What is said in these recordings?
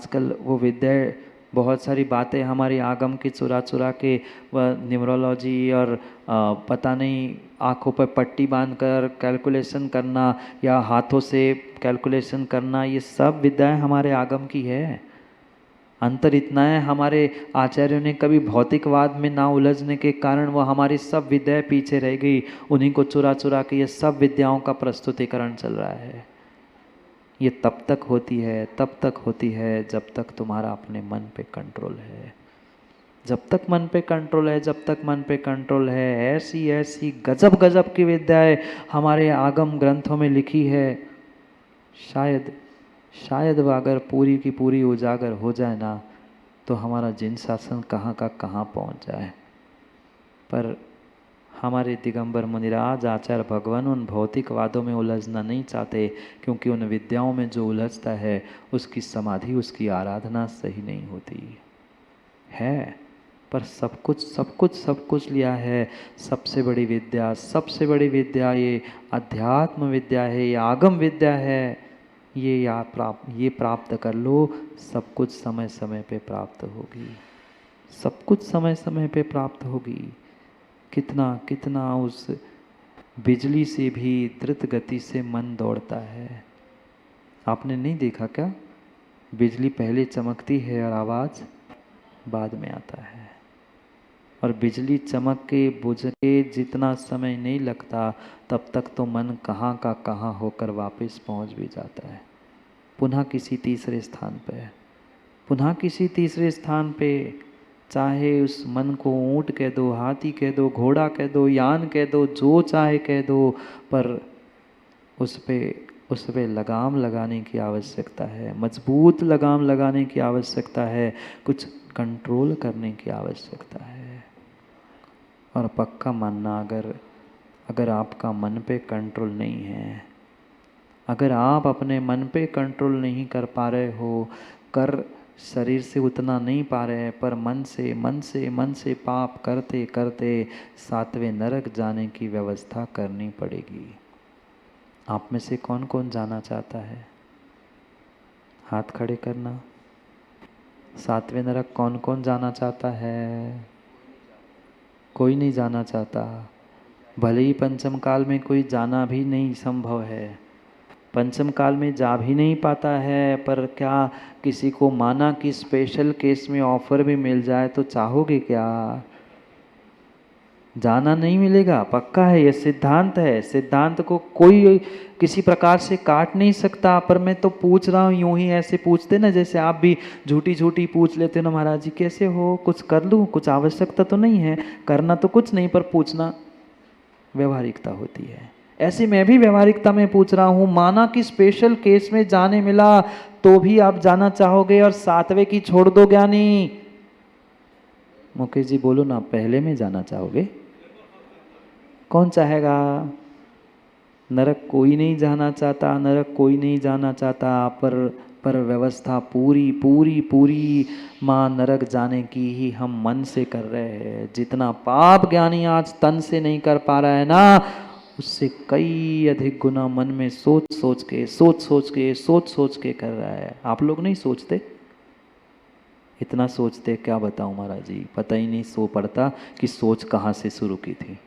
आजकल वो विद्या, बहुत सारी बातें हमारी आगम की चुरा चुरा के वह न्यूमरोलॉजी और पता नहीं आँखों पर पट्टी बांधकर कैलकुलेशन करना या हाथों से कैलकुलेशन करना, ये सब विद्याएं हमारे आगम की है। अंतर इतना है, हमारे आचार्यों ने कभी भौतिकवाद में ना उलझने के कारण वो हमारी सब विद्याएं पीछे रह गई। उन्हीं को चुरा चुरा के ये सब विद्याओं का प्रस्तुतिकरण चल रहा है। ये तब तक होती है, तब तक होती है जब तक तुम्हारा अपने मन पे कंट्रोल है। जब तक मन पे कंट्रोल है, जब तक मन पे कंट्रोल है, ऐसी ऐसी गजब गजब की विद्याएं हमारे आगम ग्रंथों में लिखी है। शायद शायद वह अगर पूरी की पूरी उजागर हो जाए ना, तो हमारा जिन शासन कहाँ का कहाँ पहुँच जाए। पर हमारे दिगंबर मुनिराज आचार्य भगवान उन भौतिकवादों में उलझना नहीं चाहते, क्योंकि उन विद्याओं में जो उलझता है उसकी समाधि, उसकी आराधना सही नहीं होती है। पर सब कुछ सब कुछ सब कुछ लिया है। सबसे बड़ी विद्या, सबसे बड़ी विद्या ये अध्यात्म विद्या है, ये आगम विद्या है। ये प्राप्त कर लो, सब कुछ समय समय पे प्राप्त होगी। सब कुछ समय समय पे प्राप्त होगी। कितना कितना उस बिजली से भी द्रुत गति से मन दौड़ता है। आपने नहीं देखा क्या? बिजली पहले चमकती है और आवाज़ बाद में आता है। और बिजली चमक के बुझ के जितना समय नहीं लगता, तब तक तो मन कहाँ का कहाँ होकर वापस पहुँच भी जाता है। पुनः किसी तीसरे स्थान पे, पुनः किसी तीसरे स्थान पे। चाहे उस मन को ऊँट कह दो, हाथी कह दो, घोड़ा कह दो, यान कह दो, जो चाहे कह दो, पर उस पे लगाम लगाने की आवश्यकता है, मजबूत लगाम लगाने की आवश्यकता है, कुछ कंट्रोल करने की आवश्यकता है। और पक्का मानना, अगर आपका मन पे कंट्रोल नहीं है, अगर आप अपने मन पे कंट्रोल नहीं कर पा रहे हो, कर शरीर से उतना नहीं पा रहे हैं, पर मन से पाप करते करते सातवें नरक जाने की व्यवस्था करनी पड़ेगी। आप में से कौन कौन जाना चाहता है? हाथ खड़े करना। सातवें नरक कौन कौन जाना चाहता है? कोई नहीं जाना चाहता। भले ही पंचम काल में कोई जाना भी नहीं संभव है, पंचम काल में जा भी नहीं पाता है, पर क्या किसी को माना कि स्पेशल केस में ऑफर भी मिल जाए तो चाहोगे क्या? जाना नहीं मिलेगा, पक्का है, ये सिद्धांत है। सिद्धांत को कोई किसी प्रकार से काट नहीं सकता। पर मैं तो पूछ रहा हूँ, यूं ही ऐसे पूछते ना, जैसे आप भी झूठी झूठी पूछ लेते हो ना, महाराज जी कैसे हो, कुछ कर लूँ, कुछ आवश्यकता तो नहीं है, करना तो कुछ नहीं, पर पूछना व्यवहारिकता होती है। ऐसे मैं भी व्यवहारिकता में पूछ रहा हूँ। माना कि स्पेशल केस में जाने मिला तो भी आप जाना चाहोगे और सातवें की छोड़ दो ज्ञानी? मुकेश जी बोलो ना, पहले में जाना चाहोगे? कौन चाहेगा? नरक कोई नहीं जाना चाहता, नरक कोई नहीं जाना चाहता, पर व्यवस्था पूरी पूरी पूरी माँ नरक जाने की ही हम मन से कर रहे हैं। जितना पाप ज्ञानी आज तन से नहीं कर पा रहा है ना, उससे कई अधिक गुना मन में सोच सोच के कर रहा है। आप लोग नहीं सोचते? इतना सोचते क्या बताऊं महाराज जी, पता ही नहीं सो पड़ता कि सोच कहाँ से शुरू की थी।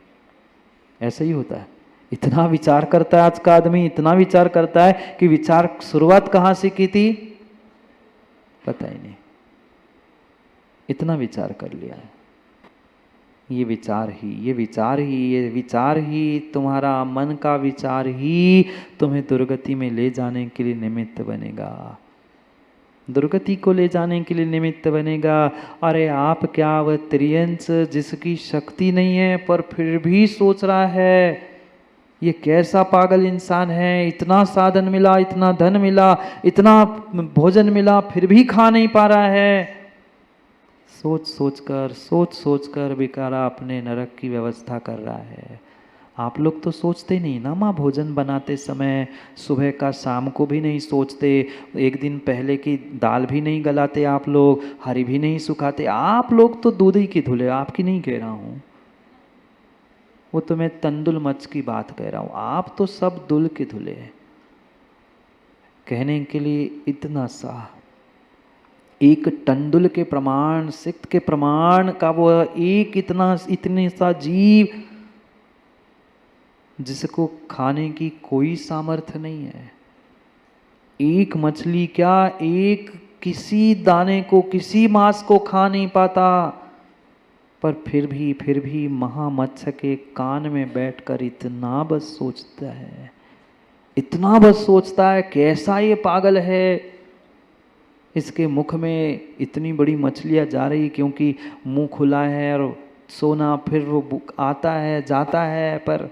ऐसा ही होता है। इतना विचार करता है आज का आदमी, इतना विचार करता है कि विचार शुरुआत कहाँ से की थी पता ही नहीं। इतना विचार कर लिया है। ये विचार ही तुम्हारा मन का विचार ही तुम्हें दुर्गति में ले जाने के लिए निमित्त बनेगा, दुर्गति को ले जाने के लिए निमित्त बनेगा। अरे आप क्या, वह त्रियंश जिसकी शक्ति नहीं है पर फिर भी सोच रहा है, ये कैसा पागल इंसान है, इतना साधन मिला, इतना धन मिला, इतना भोजन मिला, फिर भी खा नहीं पा रहा है। सोच सोच कर बेचारा अपने नरक की व्यवस्था कर रहा है। आप लोग तो सोचते नहीं ना माँ, भोजन बनाते समय सुबह का शाम को भी नहीं सोचते, एक दिन पहले की दाल भी नहीं गलाते आप लोग, हरी भी नहीं सुखाते आप लोग, तो दूध ही की धुले। आपकी नहीं कह रहा हूँ, वो तो मैं तंदुल मच की बात कह रहा हूँ। आप तो सब दुल के धुले हैं। कहने के लिए इतना सा, एक टंडुल के प्रमाण, सिक्त के प्रमाण का वो एक इतने सा जीव जिसको खाने की कोई सामर्थ्य नहीं है। एक मछली क्या, एक किसी दाने को, किसी मांस को खा नहीं पाता, पर फिर भी महामत्स्य के कान में बैठकर इतना बस सोचता है, इतना बस सोचता है, कैसा ये पागल है। इसके मुख में इतनी बड़ी मछलियाँ जा रही क्योंकि मुंह खुला है और सोना, फिर वो आता है जाता है, पर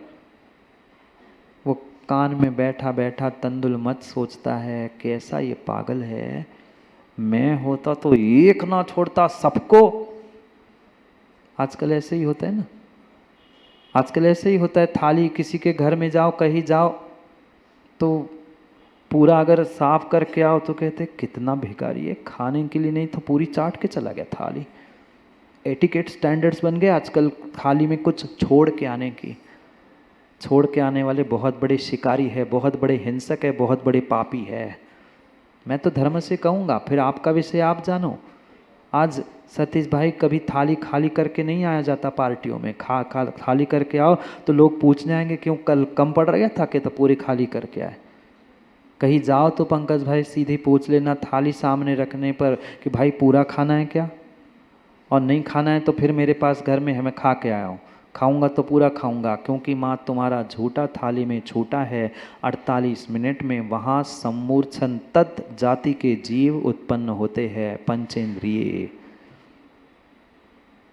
वो कान में बैठा बैठा तंदुल मत सोचता है, कैसा ये पागल है। मैं होता तो एक ना छोड़ता सबको। आजकल ऐसे ही होता है ना, आजकल ऐसे ही होता है। थाली किसी के घर में जाओ, कहीं जाओ तो पूरा अगर साफ करके आओ तो कहते कितना भिखारी है, खाने के लिए नहीं तो पूरी चाट के चला गया थाली। एटिकेट स्टैंडर्ड्स बन गए आजकल थाली में कुछ छोड़ के आने की। छोड़ के आने वाले बहुत बड़े शिकारी है, बहुत बड़े हिंसक है, बहुत बड़े पापी है। मैं तो धर्म से कहूँगा, फिर आपका विषय आप जानो। आज सतीश भाई कभी थाली खाली करके नहीं आया जाता पार्टियों में। खाली करके आओ तो लोग पूछने आएंगे क्यों, कल कम पड़ रहा था कि तो पूरी खाली करके आए। कहीं जाओ तो पंकज भाई सीधी पूछ लेना थाली सामने रखने पर कि भाई पूरा खाना है क्या, और नहीं खाना है तो फिर मेरे पास घर में है, मैं खा के आया हूँ, खाऊंगा तो पूरा खाऊंगा, क्योंकि माँ तुम्हारा झूठा थाली में छूटा है। 48 मिनट में वहाँ सम्मूर्छन तत् जाति के जीव उत्पन्न होते हैं, पंचेंद्रिय।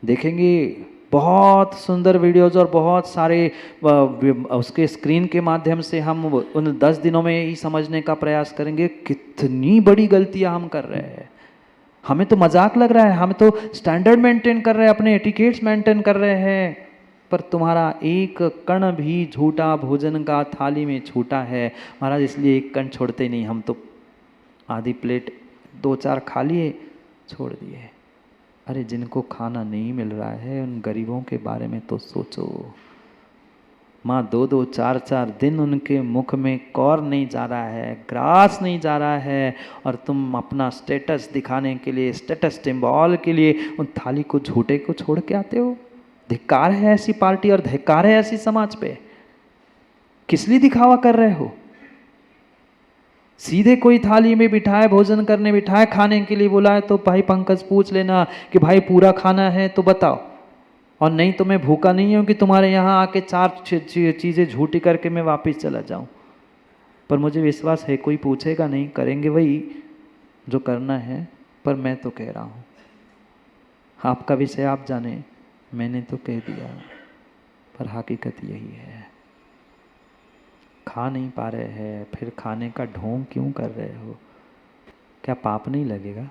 देखेंगे बहुत सुंदर वीडियोज और बहुत सारे उसके स्क्रीन के माध्यम से हम उन 10 दिनों में ही समझने का प्रयास करेंगे कितनी बड़ी गलतियां हम कर रहे हैं। हमें तो मजाक लग रहा है, हमें तो स्टैंडर्ड मेंटेन कर रहे हैं, अपने एटिकेट्स मेंटेन कर रहे हैं, पर तुम्हारा एक कण भी झूठा भोजन का थाली में छूटा है महाराज, इसलिए एक कण छोड़ते नहीं। हम तो आधी प्लेट 2-4 खा लिए, छोड़ दिए। अरे जिनको खाना नहीं मिल रहा है उन गरीबों के बारे में तो सोचो। माँ 2-2, 4-4 दिन उनके मुख में कौर नहीं जा रहा है, ग्रास नहीं जा रहा है, और तुम अपना स्टेटस दिखाने के लिए, स्टेटस सिंबल के लिए उन थाली को झूठे को छोड़ के आते हो। धिक्कार है ऐसी पार्टी और धिक्कार है ऐसी समाज पे। किस लिए दिखावा कर रहे हो? सीधे कोई थाली में बिठाए, भोजन करने बिठाए, खाने के लिए बुलाए तो भाई पंकज पूछ लेना कि भाई पूरा खाना है तो बताओ, और नहीं तो मैं भूखा नहीं हूं कि तुम्हारे यहाँ आके 4 चीज़ें झूठी करके मैं वापस चला जाऊं। पर मुझे विश्वास है कोई पूछेगा नहीं, करेंगे वही जो करना है। पर मैं तो कह रहा हूँ, आपका विषय आप जाने, मैंने तो कह दिया, पर हकीकत यही है। खा नहीं पा रहे हैं, फिर खाने का ढोंग क्यों कर रहे हो? क्या पाप नहीं लगेगा?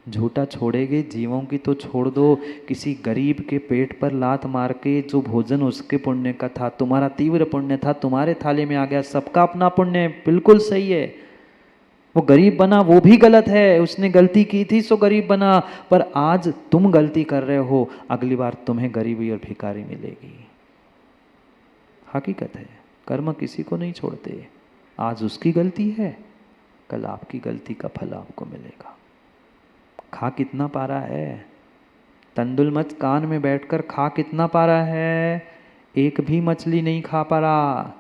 झूठा छोड़ेगे जीवों की तो छोड़ दो, किसी गरीब के पेट पर लात मार के जो भोजन उसके पुण्य का था, तुम्हारा तीव्र पुण्य था, तुम्हारे थाली में आ गया। सबका अपना पुण्य, बिल्कुल सही है। वो गरीब बना वो भी गलत है, उसने गलती की थी सो गरीब बना, पर आज तुम गलती कर रहे हो, अगली बार तुम्हें गरीबी और भिखारी मिलेगी। हकीकत है, कर्म किसी को नहीं छोड़ते। आज उसकी गलती है, कल आपकी गलती का फल आपको मिलेगा। खा कितना पा रहा है? तंदुल मत कान में बैठकर खा कितना पा रहा है? एक भी मछली नहीं खा पा रहा।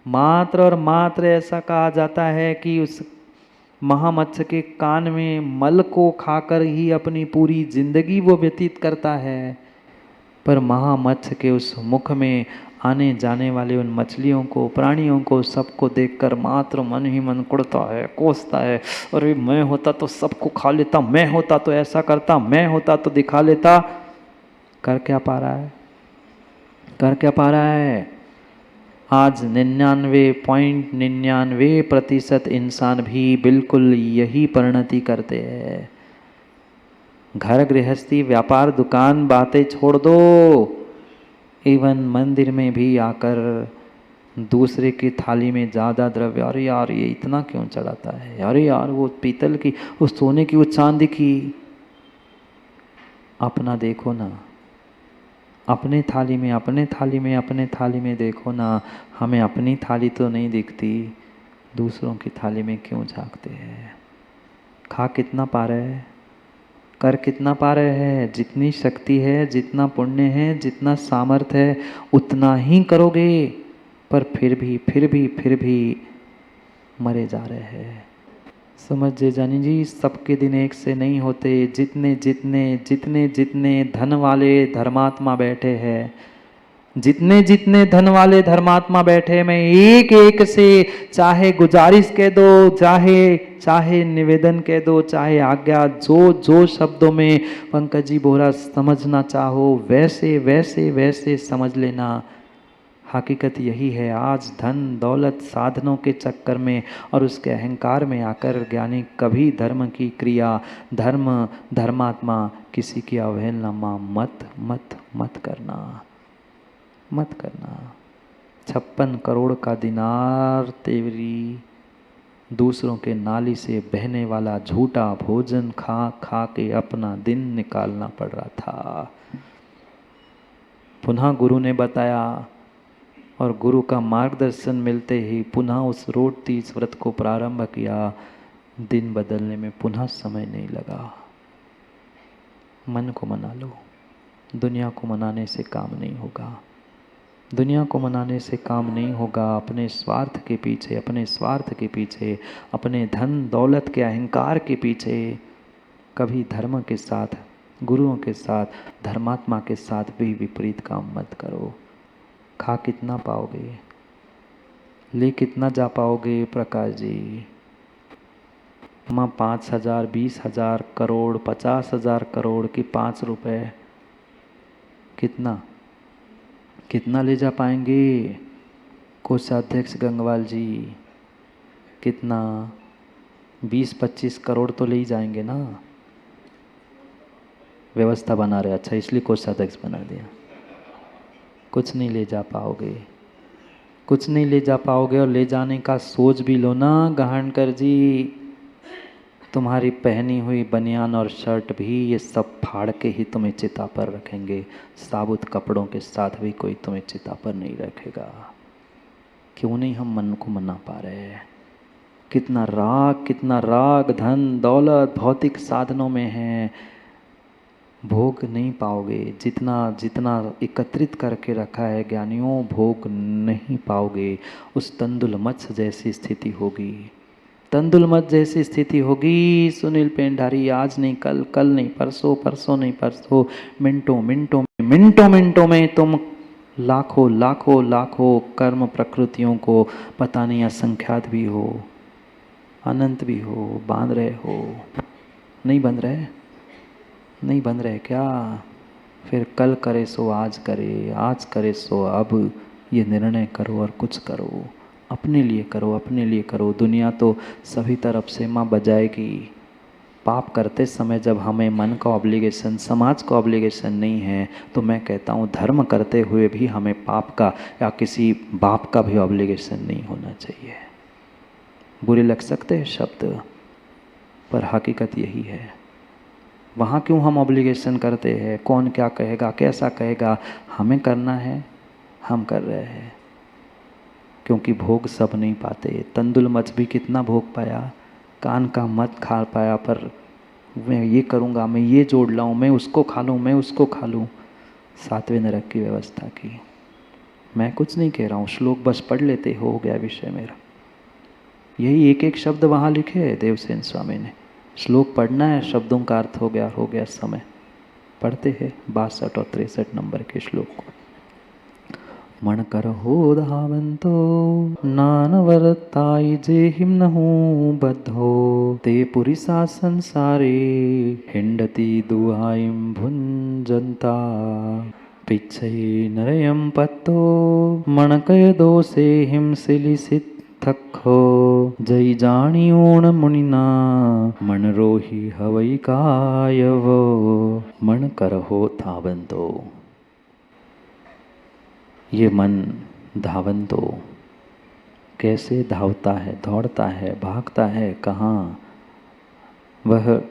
मात्र और मात्र ऐसा कहा जाता है कि उस महामत्स्य के कान में मल को खाकर ही अपनी पूरी जिंदगी वो व्यतीत करता है, पर महामत्स्य के उस मुख में आने जाने वाले उन मछलियों को, प्राणियों को, सबको देखकर मात्र मन ही मन कुड़ता है, कोसता है, अरे मैं होता तो सबको खा लेता, मैं होता तो ऐसा करता, मैं होता तो दिखा लेता। कर क्या पा रहा है? कर क्या पा रहा है? आज 99.99% इंसान भी बिल्कुल यही परिणति करते हैं। घर गृहस्थी व्यापार दुकान बातें छोड़ दो, इवन मंदिर में भी आकर दूसरे की थाली में ज़्यादा द्रव्य, अरे यार ये इतना क्यों चढ़ाता है, अरे यार वो पीतल की, वो सोने की, वो चांदी की। अपना देखो ना, अपने थाली में, अपने थाली में, अपने थाली में देखो ना। हमें अपनी थाली तो नहीं दिखती, दूसरों की थाली में क्यों झांकते हैं? खा कितना पा रहे हैं, कर कितना पा रहे हैं, जितनी शक्ति है, जितना पुण्य है, जितना सामर्थ्य है, उतना ही करोगे। पर फिर भी मरे जा रहे हैं। समझे जानी जी, सबके दिन एक से नहीं होते। जितने धन वाले धर्मात्मा बैठे हैं, जितने धन वाले धर्मात्मा बैठे, मैं एक एक से चाहे गुजारिश कह दो, चाहे निवेदन कह दो, चाहे आज्ञा, जो शब्दों में पंकज जी बोरा समझना चाहो वैसे वैसे वैसे समझ लेना। हकीकत यही है। आज धन दौलत साधनों के चक्कर में और उसके अहंकार में आकर ज्ञानी कभी धर्म की क्रिया, धर्मात्मा किसी की अवहेलना मत मत मत करना, मत करना। 56 करोड़ का दिनार तेवरी, दूसरों के नाली से बहने वाला झूठा भोजन खा खा के अपना दिन निकालना पड़ रहा था। पुनः गुरु ने बताया और गुरु का मार्गदर्शन मिलते ही पुनः उस रोड 30 व्रत को प्रारंभ किया। दिन बदलने में पुनः समय नहीं लगा। मन को मना लो, दुनिया को मनाने से काम नहीं होगा। दुनिया को मनाने से काम नहीं होगा। अपने स्वार्थ के पीछे, अपने धन दौलत के अहंकार के पीछे कभी धर्म के साथ, गुरुओं के साथ, धर्मात्मा के साथ भी विपरीत काम मत करो। खा कितना पाओगे, ले कितना जा पाओगे प्रकाश जी? माँ 5,000, 20,000 करोड़, 50,000 करोड़ की 5 रुपए, कितना ले जा पाएंगे? कोषाध्यक्ष गंगवाल जी, कितना? 20-25 करोड़ तो ले ही जाएंगे ना। व्यवस्था बना रहे, अच्छा इसलिए कोषाध्यक्ष बना दिया। कुछ नहीं ले जा पाओगे, कुछ नहीं ले जा पाओगे। और ले जाने का सोच भी लो ना गहानकर जी, तुम्हारी पहनी हुई बनियान और शर्ट भी ये सब फाड़ के ही तुम्हें चिता पर रखेंगे। साबुत कपड़ों के साथ भी कोई तुम्हें चिता पर नहीं रखेगा। क्यों नहीं हम मन को मना पा रहे हैं? कितना राग धन दौलत भौतिक साधनों में है, भोग नहीं पाओगे। जितना एकत्रित करके रखा है ज्ञानियों, भोग नहीं पाओगे। उस तंदुल मत्स्य जैसी स्थिति होगी, तंदुल मत जैसी स्थिति होगी। सुनील पेंडारी, आज नहीं कल, कल नहीं परसों, परसों नहीं परसों, मिनटों में तुम लाखों कर्म प्रकृतियों को पता नहीं असंख्यात भी हो, अनंत भी हो, बांध रहे हो। नहीं बंध रहे क्या? फिर कल करे सो आज करे, आज करे सो अब। ये निर्णय करो और कुछ करो, अपने लिए करो। दुनिया तो सभी तरफ से माँ बजाएगी। पाप करते समय जब हमें मन का ऑब्लिगेशन, समाज का ऑब्लिगेशन नहीं है, तो मैं कहता हूँ धर्म करते हुए भी हमें पाप का या किसी बाप का भी ऑब्लिगेशन नहीं होना चाहिए। बुरे लग सकते हैं शब्द, पर हकीकत यही है। वहाँ क्यों हम ऑब्लिगेशन करते हैं? कौन क्या कहेगा, कैसा कहेगा? हमें करना है, हम कर रहे हैं। क्योंकि भोग सब नहीं पाते। तंदुल मच भी कितना भोग पाया, कान का मत खा पाया, पर मैं ये करूँगा, मैं ये जोड़ लाऊं, मैं उसको खा लूँ। 7वें नरक की व्यवस्था की। मैं कुछ नहीं कह रहा हूँ, श्लोक बस पढ़ लेते, हो गया विषय मेरा। यही एक शब्द वहाँ लिखे है देवसेन स्वामी ने। श्लोक पढ़ना है, शब्दों का अर्थ हो गया समय। पढ़ते हैं 62 और 63 नंबर के श्लोक को। मण करहो धावंतो नानवरताई जेहिम नहु बद्धो ते पुरिसा संसारे हिंडती दुहाइम भुंजंता पिच्छे नरयम पत्तो मणकय दोषे हिमसिलिसित थक्खो जय जानियोण मुनिना मन रोहि हवई कायवो। मन करहो धावंतो, ये मन धावंतो कैसे धावता है, दौड़ता है, भागता है, कहाँ? वह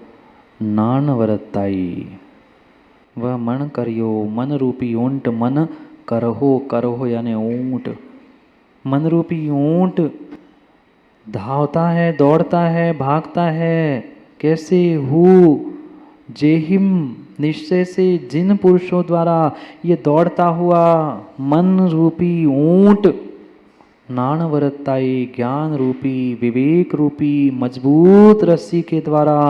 नानवरताई, वह मन करियो, मन रूपी ऊंट। मन करहो यानी ऊंट, मन रूपी ऊंट धावता है, दौड़ता है, भागता है, कैसे हु जेहिम निश्चय से जिन पुरुषों द्वारा ये दौड़ता हुआ मन रूपी ऊंट नाणवरताई ज्ञान रूपी विवेक रूपी मजबूत रस्सी के द्वारा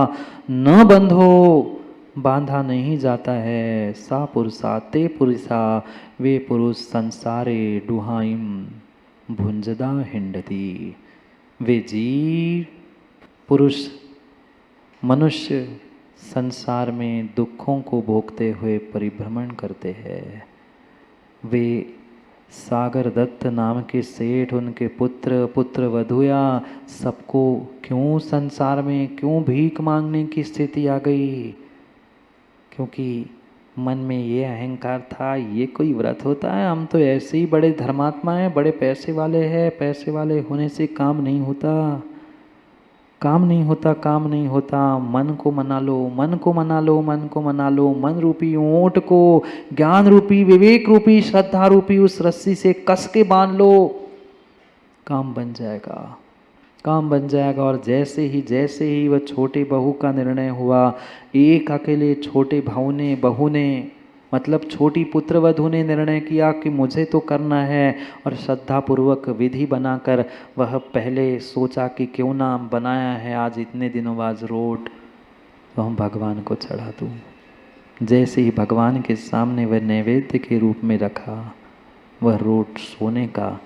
न बंधो बांधा नहीं जाता है, सा पुरुषा ते पुरुषा वे पुरुष संसारे डुहाइम भुंजदा हिंडती। वे जीव पुरुष मनुष्य संसार में दुखों को भोगते हुए परिभ्रमण करते हैं। वे सागर दत्त नाम के सेठ, उनके पुत्र पुत्र वधुया सबको क्यों संसार में क्यों भीख मांगने की स्थिति आ गई? क्योंकि मन में ये अहंकार था, ये कोई व्रत होता है, हम तो ऐसे ही बड़े धर्मात्मा हैं, बड़े पैसे वाले हैं, पैसे वाले होने से काम नहीं होता, काम नहीं होता, काम नहीं होता। मन को मना लो, मन को मना लो, मन को मना लो। मन रूपी ऊंट को ज्ञान रूपी विवेक रूपी श्रद्धा रूपी उस रस्सी से कस के बांध लो, काम बन जाएगा, काम बन जाएगा। और जैसे ही वह छोटे बहू का निर्णय हुआ, एक अकेले छोटे बहू ने मतलब छोटी पुत्रवधू ने निर्णय किया कि मुझे तो करना है, और श्रद्धापूर्वक विधि बनाकर वह पहले सोचा कि क्यों ना बनाया है आज इतने दिनों बाद रोट, तो हम भगवान को चढ़ा दूँ। जैसे ही भगवान के सामने वह नैवेद्य के रूप में रखा, वह रोट सोने का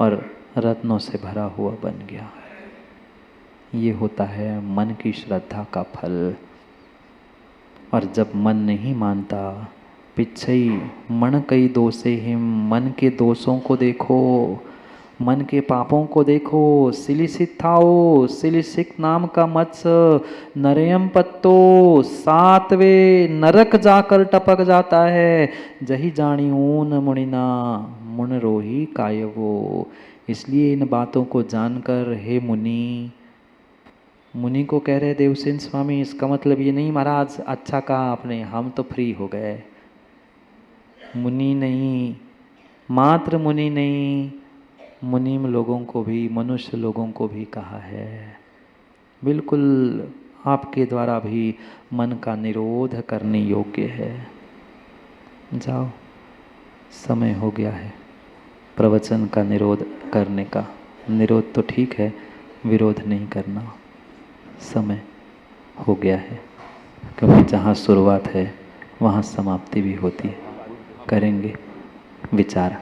और रत्नों से भरा हुआ बन गया। ये होता है मन की श्रद्धा का फल। और जब मन नहीं मानता, पिछई मन कई दोषे हिम, मन के दोषों को देखो, मन के पापों को देखो। सिलिसित थाओ, सिलिसिक नाम का मत्स्य नरयम पत्तो 7वें नरक जाकर टपक जाता है। जही जानी ऊन मुनिना मुन रोही कायवो। इसलिए इन बातों को जानकर हे मुनि को कह रहे देवसेन स्वामी, इसका मतलब ये नहीं महाराज, अच्छा कहा आपने, हम तो फ्री हो गए। मुनि नहीं, मात्र मुनि नहीं, मुनीम लोगों को भी, मनुष्य लोगों को भी कहा है, बिल्कुल आपके द्वारा भी मन का निरोध करने योग्य है। जाओ, समय हो गया है प्रवचन का निरोध करने का। निरोध तो ठीक है, विरोध नहीं करना। समय हो गया है, क्योंकि जहाँ शुरुआत है वहाँ समाप्ति भी होती है। करेंगे विचार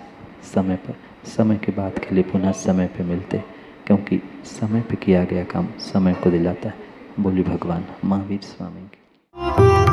समय पर, समय के बाद के लिए पुनः समय पे मिलते, क्योंकि समय पे किया गया काम समय को दिलाता है। बोली भगवान महावीर स्वामी की।